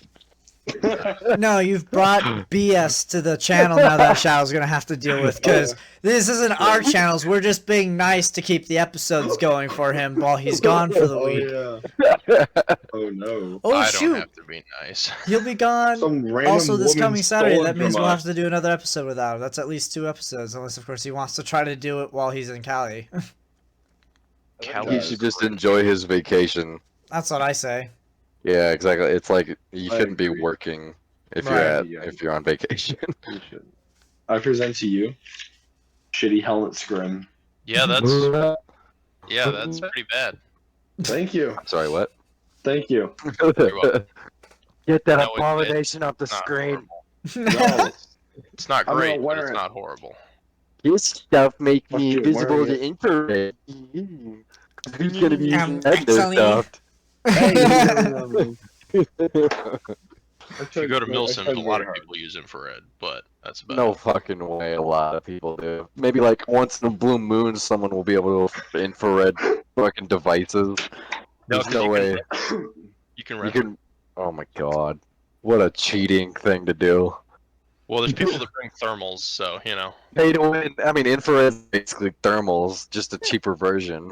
No, you've brought BS to the channel now that Shadow's gonna have to deal with, because this isn't our channels. We're just being nice to keep the episodes going for him while he's gone for the week. Yeah. Oh no. Oh I don't shoot, have to be nice. he'll be gone. Some random Also, this woman coming Saturday, stole it that means from we'll have us. to do another episode without him. That's at least 2 episodes, unless of course he wants to try to do it while he's in Cali. He should just enjoy his vacation. That's what I say. Yeah, exactly. It's like you I shouldn't be agree. working if Right. if you're on vacation. You should. I present to you, shitty helmet scrim. Yeah, that's pretty bad. Thank you. Sorry, what? Thank you. You're welcome. Get that No, it's abomination off the not screen. No. It's not I'm gonna great, but wear it's it. not horrible. This stuff makes Fuck me you, invisible wearing to infrared. Who's gonna be using that Actually- stuff? If you go to Milsim, a lot of people use infrared, but that's about No it. fucking way. A lot of people do. Maybe like once in a blue moon, someone will be able to infrared fucking devices. No, There's 'cause no you way. You can You rent can. Oh my god. What a cheating thing to do. Well, there's people that bring thermals, so you know. Pay to win. I mean, infrared is basically thermals, just a cheaper version.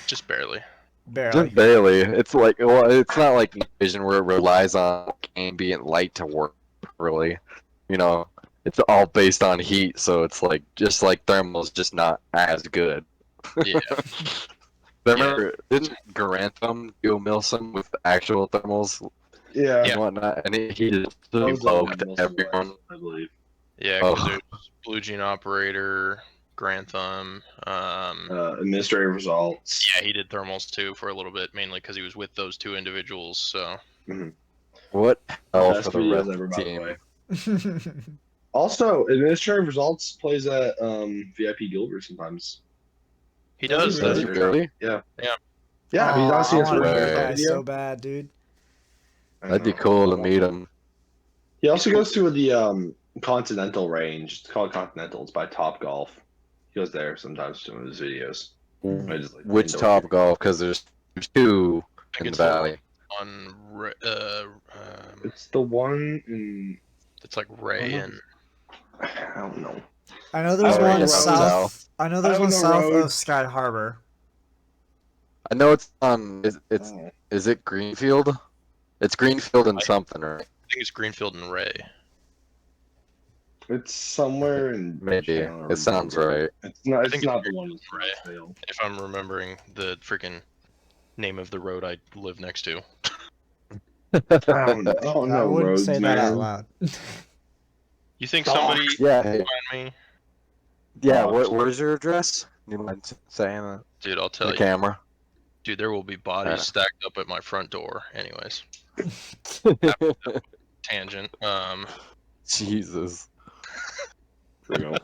Just barely. Barely. Just barely. It's like, well, it's not like vision where it relies on ambient light to work, really. You know, it's all based on heat, so it's like, just like thermals, just not as good. Yeah. Remember, didn't Garantham do Milsim with actual thermals Yeah. and whatnot? And he just That was poked Milsim everyone. Labs, I believe. Yeah, because Oh. there's Blue Gene Operator, Grantham. Administrative results. Yeah, he did thermals too for a little bit, mainly because he was with those 2 individuals. So What hell Best for the videos rep ever, by the team? way. Also, administrative results plays at VIP Gilbert sometimes. he Does does. he Does he really? Yeah, Oh, he's not seen I his wanna first meet first that guy video. so bad, dude. I That'd be know. cool to meet him. He also goes to the Continental range. It's called Continental. It's by Top Golf. He goes there sometimes to his videos. I just, like, Which indoor Top shooting. Golf? Because there's 2 I think in the it's the valley. on It's the one in. it's like Ray and I don't know. I know there's Oh, one yeah, south. I know there's I one don't know south of roads. Sky Harbor. I know it's on. It's Oh. is it Greenfield? It's Greenfield and something, right? I think it's Greenfield and Ray. It's somewhere in. Maybe. Chandler or It sounds Gilbert. right. It's not. I It's think not it's the one with Ray. Failed. If I'm remembering the freaking name of the road I live next to. I don't know. I wouldn't roads, say man. that out loud. You think Fuck. somebody Yeah. Hey, find me? yeah. Oh. Where's your address? You mind saying that? Dude, I'll tell The you. camera. Dude, there will be bodies Yeah. stacked up at my front door. Anyways, tangent. Jesus. Real.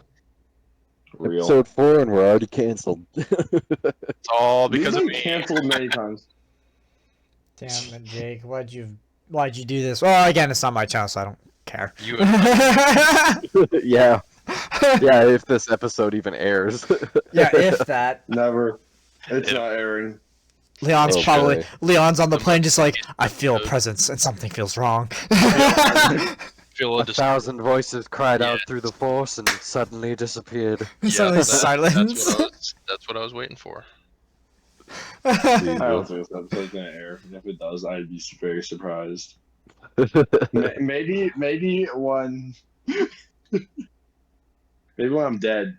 Real. Episode 4 and we're already canceled. It's all We've because of been me. canceled many times. Damn it, Jake. Why'd you do this? Well, again, it's not my channel, so I don't care. You Yeah. Yeah. If this episode even airs. Yeah, if that. Never. It's Yeah. not Aaron. Leon's Oh, probably boy. Leon's on the plane just like, I feel a presence and something feels wrong. feel a 1,000 voices cried out Yeah. through the force and suddenly disappeared. Suddenly silence. That's what I was waiting for. I don't think this episode's gonna air. If it does, I'd be very surprised. Maybe when maybe when I'm dead.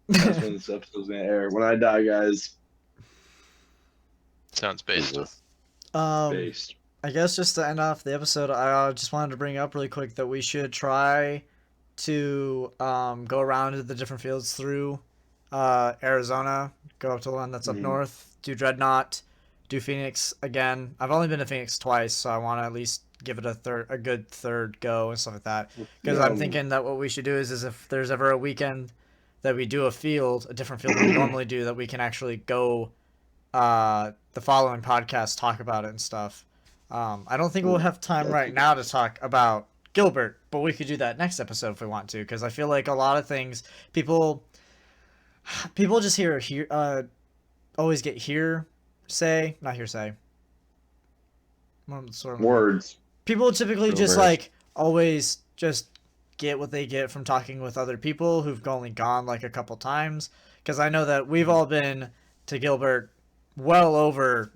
That's when this episode's gonna air. When I die, guys. Sounds based. Jesus. Based. I guess just to end off the episode, I just wanted to bring up really quick that we should try to go around to the different fields through Arizona, go up to the one that's up Mhm. north, do Dreadnought, do Phoenix again. I've only been to Phoenix twice, so I want to at least give it a good third go and stuff like that. Because I'm thinking that what we should do is if there's ever a weekend that we do a different field than we normally do, that we can actually go the following podcast talk about it and stuff. I don't think we'll have time right now to talk about Gilbert, but we could do that next episode if we want to, because I feel like a lot of things people just always get not hearsay. Sort of Words. people typically just Rumors. like always just get what they get from talking with other people who've only gone like a couple times. Because I know that we've all been to Gilbert well over,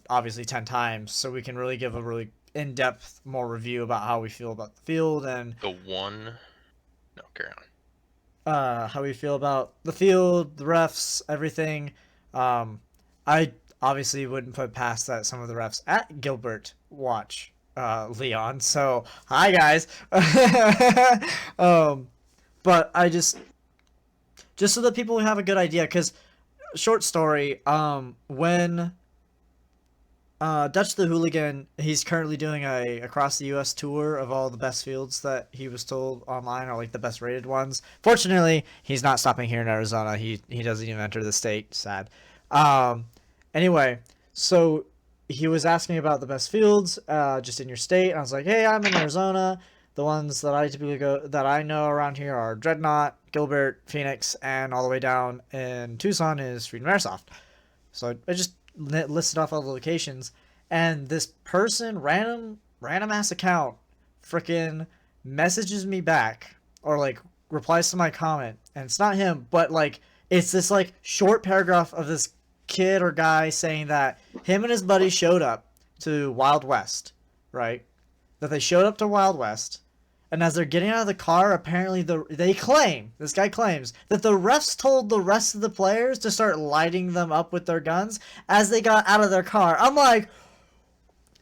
obviously 10 times, so we can really give a really in-depth more review about how we feel about the field and The one. No, carry on. how we feel about the field, the refs, everything. I obviously wouldn't put past that some of the refs at Gilbert watch Leon. So hi guys. But I just so that people have a good idea, because short story, when Dutch the Hooligan, he's currently doing a across the U.S. tour of all the best fields that he was told online are like the best rated ones. Fortunately, he's not stopping here in Arizona. He doesn't even enter the state. Sad. Anyway, so he was asking about the best fields just in your state. And I was like, hey, I'm in Arizona. The ones that I typically that I know around here are Dreadnought, Gilbert, Phoenix, and all the way down in Tucson is Freedom Airsoft. So I just listed off all the locations, and this person, random ass account, freaking messages me back or like replies to my comment, and it's not him, but like it's this like short paragraph of this kid or guy saying that him and his buddy showed up to Wild West, right? That they showed up to Wild West, and as they're getting out of the car, apparently this guy claims that the refs told the rest of the players to start lighting them up with their guns as they got out of their car. I'm like,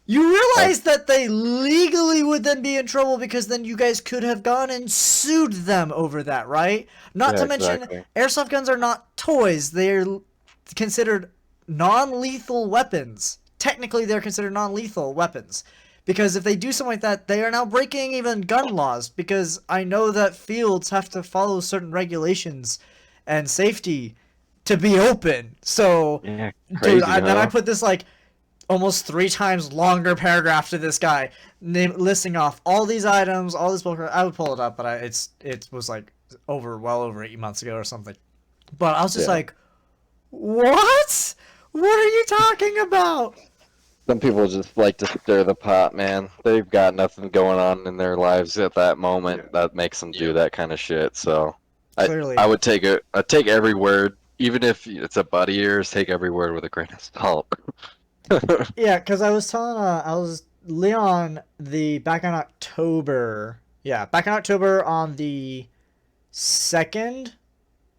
you realize that they legally would then be in trouble, because then you guys could have gone and sued them over that, right? Not to mention, airsoft guns are not toys. They're considered non-lethal weapons. Technically, they're considered non-lethal weapons. Because if they do something like that, they are now breaking even gun laws. Because I know that fields have to follow certain regulations and safety to be open. So, Yeah, dude, crazy, then I huh? put this like almost 3 times longer paragraph to this guy, listing off all these items, all this bullshit. I would pull it up, but it was like well over 8 months ago or something. But I was just like, what? What are you talking about? Some people just like to stir the pot, man. They've got nothing going on in their lives at that moment that makes them do that kind of shit. So Clearly. I would take it. I take every word, even if it's a buddy of yours. Take every word with a grain of salt. Yeah, because I was telling Leon back in October. Yeah, back in October on the 2nd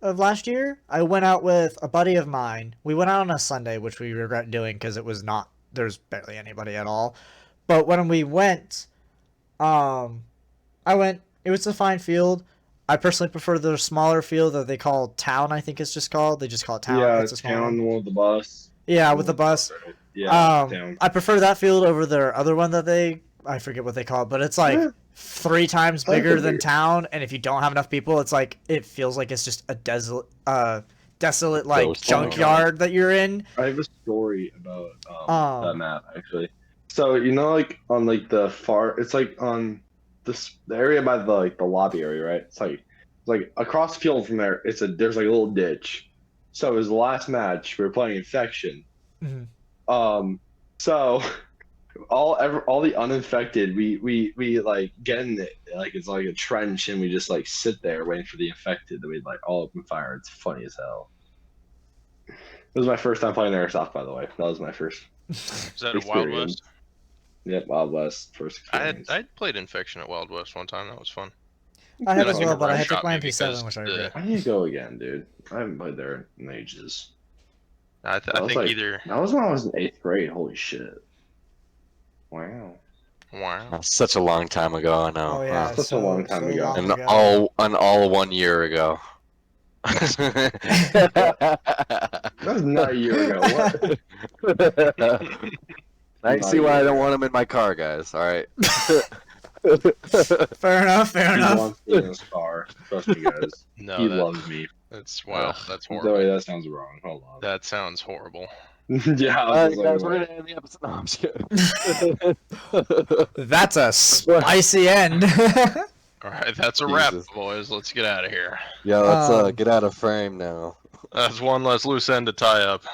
of last year, I went out with a buddy of mine. We went out on a Sunday, which we regret doing because there's barely anybody at all. But when we went, it was a fine field. I personally prefer the smaller field that they call Town, I think it's just called. They just call it Town. Yeah, it's a small one. Town with the bus. Yeah, with the bus. Yeah, Town. I prefer that field over their other one that I forget what they call it, but it's like 3 times bigger than Town, and if you don't have enough people, it's like, it feels like it's just a desolate like Ghost junkyard that you're in. I have a story about that map actually. So like on like the far, it's like on the area by the lobby area, right? It's like across the field from there. There's like a little ditch. So it was the last match. We were playing Infection. Mm-hmm. So all the uninfected, we like get in it, like it's like a trench, and we just like sit there waiting for the infected. Then we'd like all open fire. It's funny as hell. It was my first time playing airsoft, by the way. That was my first. Is that a Wild West? Yep, Wild West first experience. I played Infection at Wild West one time. That was fun. I have And I as think well, a but I ref had to shot play me MP7, which I because regret. I need to go again, dude. I haven't played there in ages. I think either. That was when I was in 8th grade. Holy shit! Wow. Wow. That's such a long time ago. I know. Oh yeah, Such a long time ago. long And all 1 year ago. That was not a year ago. What? Now you see why I don't want him in my car, guys. All right. Fair enough. He wants me in his car. Trust me, guys. No, He loves me. that's wow. That's Zoe, horrible. that sounds wrong. Hold on. That sounds horrible. Yeah, I All was right, just guys, like, we're gonna end the episode. No, I'm just kidding. That's a spicy end. All right, that's a wrap, Jesus. boys. Let's get out of here. Yeah, let's Um, get out of frame now. That's one less loose end to tie up.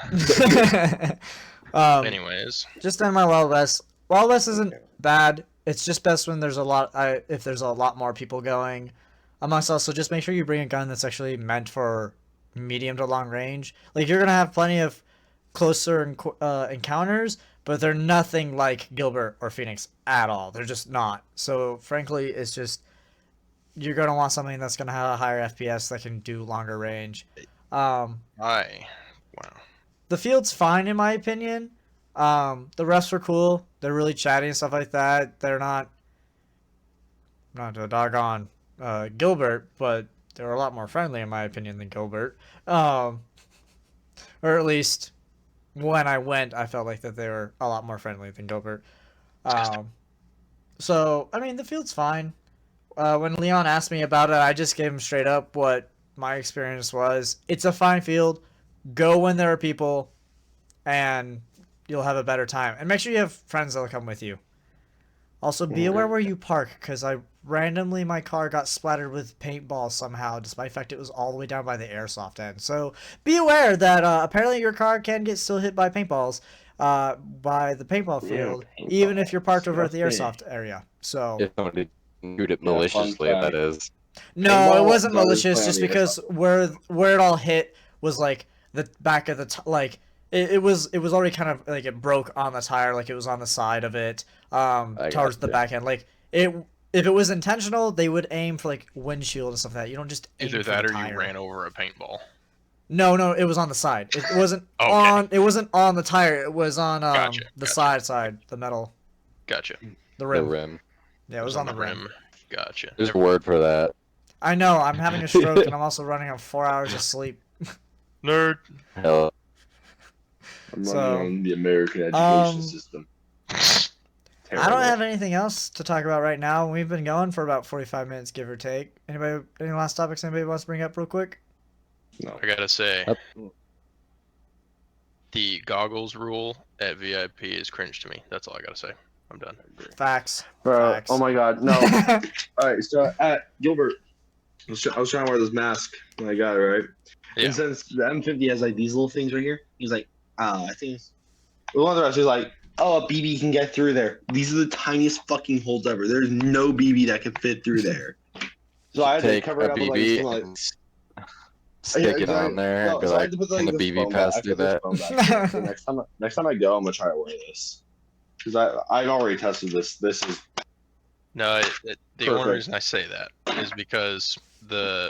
Anyways, just in my Wild West. Wild West isn't bad. it's just best when there's a lot. If there's a lot more people going, amongst also just make sure you bring a gun that's actually meant for medium to long range. Like you're gonna have plenty of closer encounters, but they're nothing like Gilbert or Phoenix at all. They're just not. So frankly, it's just you're gonna want something that's gonna have a higher FPS that can do longer range. Um, Wow. the field's fine in my opinion. The refs are cool. They're really chatty and stuff like that. They're not a doggone Gilbert, but they're a lot more friendly in my opinion than Gilbert. Or at least when I went, I felt like that they were a lot more friendly than Gilbert. So I mean, the field's fine. When Leon asked me about it, I just gave him straight up what my experience was. It's a fine field. Go when there are people, and you'll have a better time. And make sure you have friends that'll come with you. Also, be aware where you park, because my car got splattered with paintballs somehow, despite the fact it was all the way down by the airsoft end. So be aware that apparently your car can get still hit by paintballs by the paintball field, even if you're parked over at the airsoft area. So If somebody shoot it Yeah, fun maliciously, fact. that is. no, Paintball it wasn't does malicious. play on Just the because where it all hit was like the back of the like it was already kind of like it broke on the tire, like it was on the side of it, towards the gotcha. back end. Like it, if it was intentional, they would aim for like windshield and stuff like that. You don't just aim Either for that the or tire. you ran over a paintball. No, it was on the side. It wasn't Okay. on. It wasn't on the tire. It was on Gotcha, the gotcha. side, the metal, Gotcha. the The rim. rim. Yeah, it was on the rim. Gotcha. There's a word for that. I know. I'm having a stroke and I'm also running on 4 hours of sleep. Nerd. Hell, I'm So, running on the American education um, system. I don't have anything else to talk about right now. We've been going for about 45 minutes, give or take. Anybody, any last topics anybody wants to bring up real quick? No. I gotta say, Yep. the goggles rule at VIP is cringe to me. That's all I gotta say. I'm done. Facts. Bro, Facts. oh my god, no. Alright, so at Gilbert, I was trying to wear this mask when I got it, right? Yeah. And since the M50 has like these little things right here, he's like, I think it's one of the rest was like, oh, a BB can get through there. These are the tiniest fucking holes ever. There's no BB that can fit through there. So I had to take cover a it up with BB like and stick it on there and be so I like, had to put, can the this BB foam pass back, through I put this that? foam back. So next time I go, I'm gonna try to wear this because I've already tested this. This is No, the only Perfect. reason I say that is because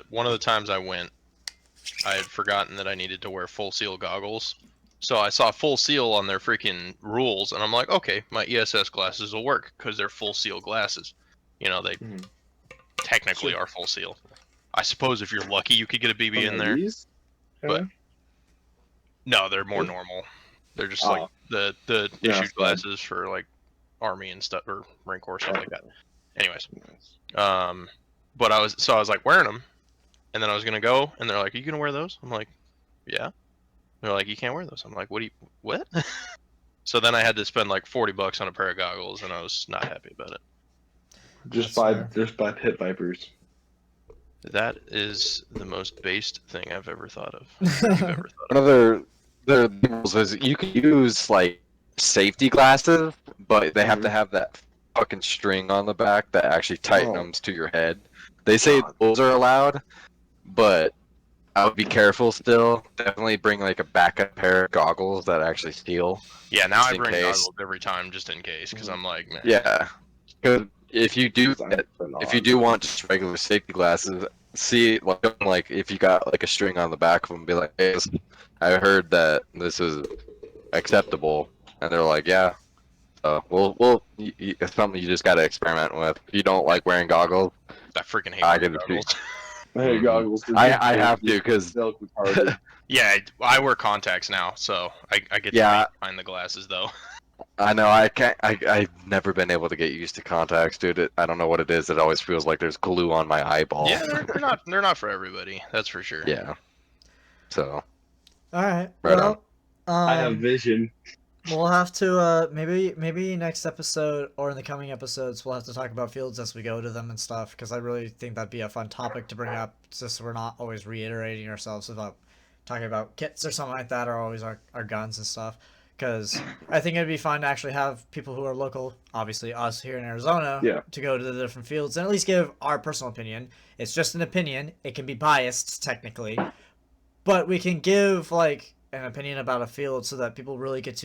one of the times I went, I had forgotten that I needed to wear full seal goggles. So I saw full seal on their freaking rules, and I'm like, okay, my ESS glasses will work because they're full seal glasses. You know, they Mhm. technically are full seal. I suppose if you're lucky, you could get a BB in there. These? But no, they're more Yeah. normal. They're just Oh. like the Yeah, issued that's fine. glasses for like Army and stuff or Marine Corps stuff like that. Anyways, Nice. but I was like wearing them, and then I was gonna go, and they're like, "Are you gonna wear those?" I'm like, "Yeah." They're like, "You can't wear those." I'm like, what? So then I had to spend like $40 on a pair of goggles, and I was not happy about it. Just That's buy pit vipers. That is the most based thing I've ever thought of. You've ever thought of. Another the rules is you can use like safety glasses, but they have to have that fucking string on the back that actually tightens to your head. They say those are allowed, but I would be careful still. Definitely bring like a backup pair of goggles that actually seal. Yeah, now Just I in bring case. goggles every time just in case, because I'm like, man. Yeah, because if you do want just regular safety glasses, see like if you got like a string on the back of them, be like, hey, I heard that this is acceptable, and they're like, yeah. It's something you just gotta experiment with. If you don't like wearing goggles, I freaking hate I wearing can see. goggles. Hey, goggles. I have to because Yeah, I wear contacts now, so I get to Yeah. behind the glasses though. I know I can't. I've never been able to get used to contacts, dude. I don't know what it is. It always feels like there's glue on my eyeball. Yeah, they're not for everybody. That's for sure. Yeah. So. All right. Right Well, I have vision. we'll have to maybe next episode or in the coming episodes we'll have to talk about fields as we go to them and stuff, because I really think that'd be a fun topic to bring up, just so we're not always reiterating ourselves about talking about kits or something like that, or always our guns and stuff. because I think it'd be fun to actually have people who are local, obviously us here in Arizona, Yeah. to go to the different fields and at least give our personal opinion. It's just an opinion. It can be biased technically, but we can give like an opinion about a field so that people really get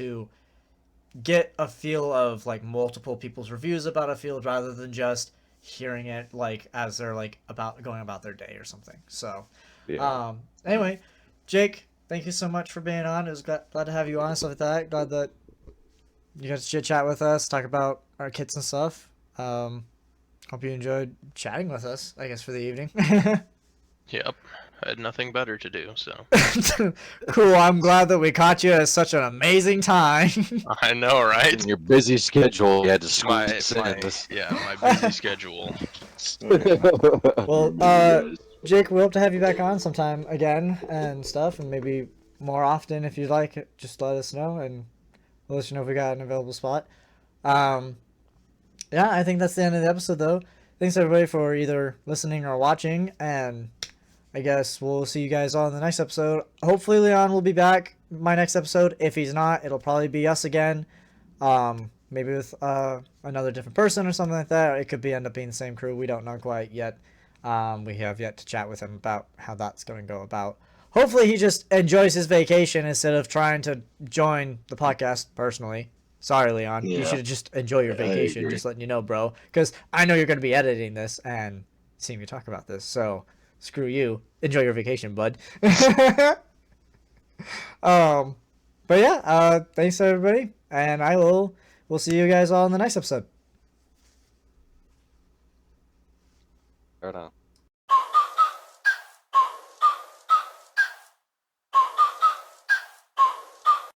a feel of like multiple people's reviews about a field rather than just hearing it like as they're like about going about their day or something. So anyway, Jake, thank you so much for being on. It was glad to have you on and stuff like that. Glad that you got to chit chat with us, talk about our kits and stuff. Hope you enjoyed chatting with us, I guess, for the evening. Yep. I had nothing better to do, so. Cool. I'm glad that we caught you at such an amazing time. I know, right? In your busy schedule, you had to My, squeeze in this. my busy schedule. Well, Jake, we hope to have you back on sometime again and stuff, and maybe more often if you'd like. Just let us know, and we'll let you know if we got an available spot. Yeah, I think that's the end of the episode, though. Thanks, everybody, for either listening or watching, and I guess we'll see you guys all in the next episode. Hopefully, Leon will be back my next episode. If he's not, it'll probably be us again. Maybe with another different person or something like that. Or it could end up being the same crew. We don't know quite yet. We have yet to chat with him about how that's going to go about. Hopefully, he just enjoys his vacation instead of trying to join the podcast personally. Sorry, Leon. You should just enjoy your vacation. Just letting you know, bro. Because I know you're going to be editing this and seeing me talk about this. So, screw you. Enjoy your vacation, bud. But yeah, thanks everybody. And we'll see you guys all in the next episode. Right on.